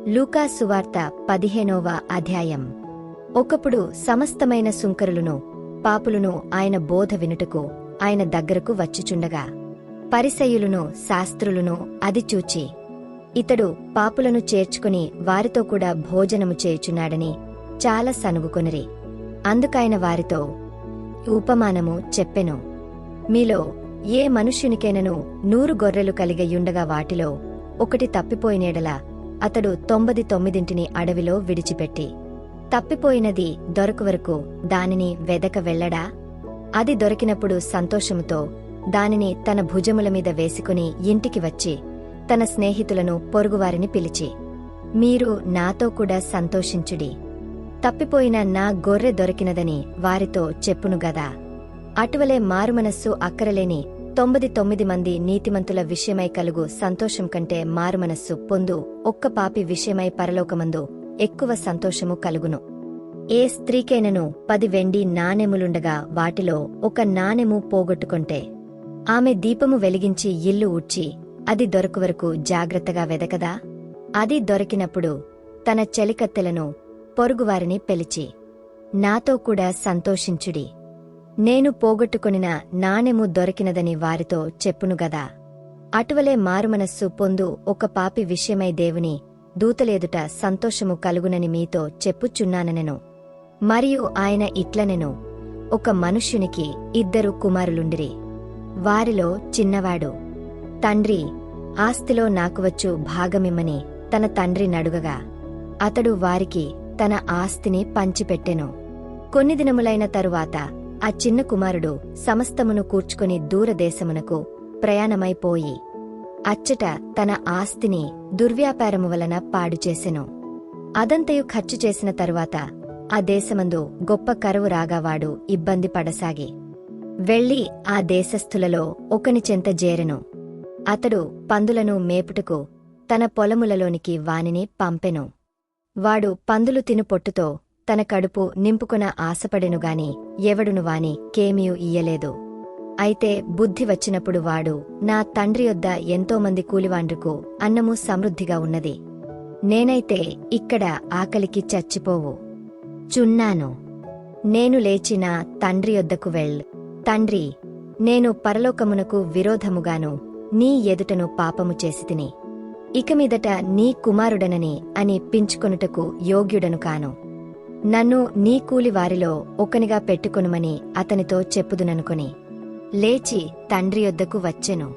లూకా సువార్త 15వ అధ్యాయం. ఒకప్పుడు సమస్తమైన సుంకరులను పాపులను ఆయన బోధ వినుటకు ఆయన దగ్గరకు వచ్చిచుండగా పరిసయ్యులును శాస్త్రులును అది చూచి, ఇతడు పాపులను చేర్చుకుని వారితో కూడా భోజనము చేయుచున్నాడని చాలా సనుగుకొనిరి. అందుకాయన వారితో ఉపమానము చెప్పెను. మీలో ఏ మనుష్యునికైనను 100 గొర్రెలు కలిగయుండగా వాటిలో ఒకటి తప్పిపోయినేడలా అతడు 99 అడవిలో విడిచిపెట్టి తప్పిపోయినది దొరకువరకు దానిని వెదక వెళ్ళడా? అది దొరికినప్పుడు సంతోషముతో దానిని తన భుజముల మీద వేసుకుని ఇంటికి వచ్చి తన స్నేహితులను పొరుగువారిని పిలిచి, మీరు నాతో కూడా సంతోషించుడి, తప్పిపోయిన నా గొర్రె దొరికినదని వారితో చెప్పును గదా. అటువలే మారుమనస్సు అక్కరలేని 99 మంది నీతిమంతుల విషయమై కలుగు సంతోషం కంటే మారుమనస్సు పొందు ఒక్క పాపి విషయమై పరలోకమందు ఎక్కువ సంతోషము కలుగును. ఏ స్త్రీకైనను 10 వెండి నాణెములుండగా వాటిలో ఒక నాణెము పోగొట్టుకొంటే ఆమె దీపము వెలిగించి ఇల్లు ఊడ్చి అది దొరకువరకు జాగ్రత్తగా వెదకదా? అది దొరికినప్పుడు తన చెలికత్తెలను పొరుగువారిని పిలిచి, నాతో కూడా సంతోషించుడి, నేను పోగొట్టుకొనిన నాణెము దొరికినదని వారితో చెప్పును గదా. అటువలే మారుమనస్సు పొందు ఒక పాపి విషయమై దేవుని దూతలేదుట సంతోషము కలుగునని మీతో చెప్పుచున్నానెను. మరియు ఆయన ఇట్లనెను, ఒక మనుష్యునికి 2 కుమారులుండిరి. వారిలో చిన్నవాడు, తండ్రి, ఆస్తిలో నాకు వచ్చు భాగమిమ్మని తన తండ్రి నడుగగా అతడు వారికి తన ఆస్తిని పంచిపెట్టెను. కొన్ని దినములైన తరువాత ఆ చిన్న కుమారుడు సమస్తమును కూర్చుకొని దూరదేశమునకు ప్రయాణమైపోయి అచ్చట తన ఆస్తిని దుర్వ్యాపారము వలన పాడుచేసెను. అదంతయు ఖర్చు చేసిన తరువాత ఆ దేశమందు గొప్ప కరువు రాగా వాడు ఇబ్బంది పడసాగి వెళ్లి ఆ దేశస్థులలో ఒకని చెంత జేరెను. అతడు పందులను మేపుటకు తన పొలములలోనికి వానిని పంపెను. వాడు పందులు తిను పొట్టుతో తన కడుపు నింపుకొన ఆశపడెనుగాని ఎవడును వాని కేమియు ఇయ్యలేదు. అయితే బుద్ధి వచ్చినప్పుడు వాడు, నా తండ్రి యొద్ద ఎంతోమంది కూలివాండ్రుకు అన్నము సమృద్ధిగా ఉన్నది, నేనైతే ఇక్కడ ఆకలికి చచ్చిపోవు చున్నాను. నేను లేచి నా తండ్రి యొద్దకు తండ్రి, నేను పరలోకమునకు విరోధముగాను నీ ఎదుటను పాపము చేసితిని, ఇకమీదట నీ కుమారుడనని అని పించుకొనుటకు యోగ్యుడను కాను. నన్ను నీ కూలి వారిలో ఒకనిగా పెట్టుకొనుమని అతనితో చెప్పుదుననుకొని లేచి తండ్రి యొద్దకు వచ్చెను.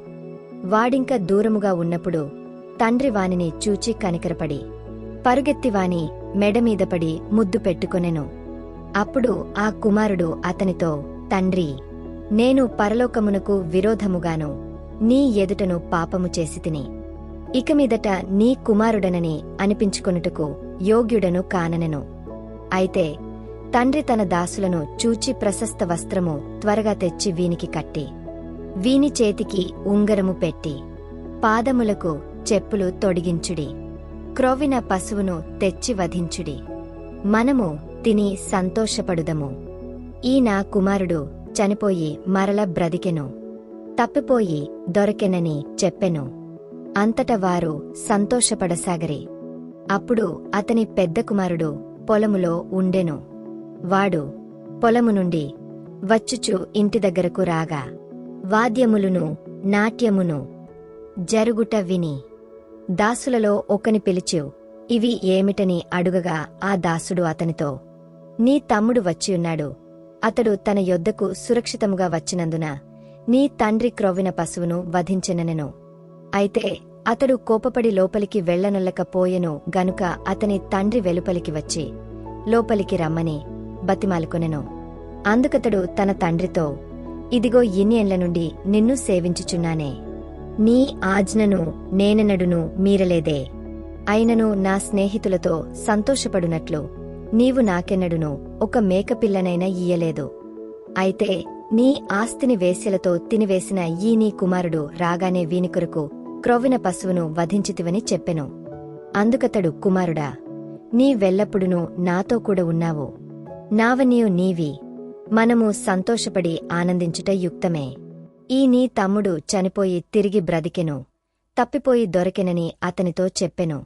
వాడింక దూరముగా ఉన్నప్పుడు తండ్రి వానిని చూచి కనికరపడి పరుగెత్తి వాని మెడమీదపడి ముద్దు పెట్టుకొనెను. అప్పుడు ఆ కుమారుడు అతనితో, తండ్రి, నేను పరలోకమునకు విరోధముగాను నీ ఎదుటను పాపము చేసితిని, ఇకమీదట నీ కుమారుడనని అనిపించుకొనుటకు యోగ్యుడను కాననెను. అయితే తండ్రి తన దాసులను చూచి ప్రశస్త వస్త్రము త్వరగా తెచ్చి వీనికి కట్టి వీని చేతికి ఉంగరము పెట్టి పాదములకు చెప్పులు తొడిగించుడి, క్రొవ్విన పశువును తెచ్చి వధించుడి, మనము తిని సంతోషపడుదము. ఈ నా కుమారుడు చనిపోయి మరల బ్రతికెను, తప్పిపోయి దొరకెనని చెప్పెను. అంతట వారు సంతోషపడసాగరి. అప్పుడు అతని పెద్ద కుమారుడు పొలములో ఉండెను. వాడు పొలము నుండి వచ్చుచు ఇంటి దగ్గరకు రాగా వాద్యములును నాట్యమును జరుగుట విని దాసులలో ఒకని పిలిచు ఇవి ఏమిటని అడుగగా ఆ దాసుడు అతనితో, నీ తమ్ముడు వచ్చియున్నాడు, అతడు తన యొద్దకు సురక్షితముగా వచ్చినందున నీ తండ్రి క్రొవ్విన పశువును వధించెననెను. అయితే అతడు కోపపడి లోపలికి వెళ్లనొల్లకపోయెను గనుక అతని తండ్రి వెలుపలికి వచ్చి లోపలికి రమ్మని బతిమాలుకొనెను. అందుకతడు తన తండ్రితో, ఇదిగో ఇన్నేండ్ల నుండి నిన్ను సేవించుచున్నానే, నీ ఆజ్ఞను నేనెన్నడును మీరలేదే. అయినను నా స్నేహితులతో సంతోషపడునట్లు నీవు నాకెన్నడును ఒక మేకపిల్లనైనా ఇయ్యలేదు. అయితే నీ ఆస్తిని వేశ్యలతో తినివేసిన ఈ నీ కుమారుడు రాగానే వీని కొరకు క్రొవ్విన పశువును వధించితివని చెప్పెను. అందుకతడు, కుమారుడా, నీ వెల్లప్పుడునూ నాతో కూడా ఉన్నావు, నావన్నీయు నీవి, మనము సంతోషపడి ఆనందించుట యుక్తమే. ఈ నీ తమ్ముడు చనిపోయి తిరిగి బ్రతికెను, తప్పిపోయి దొరికెనని అతనితో చెప్పెను.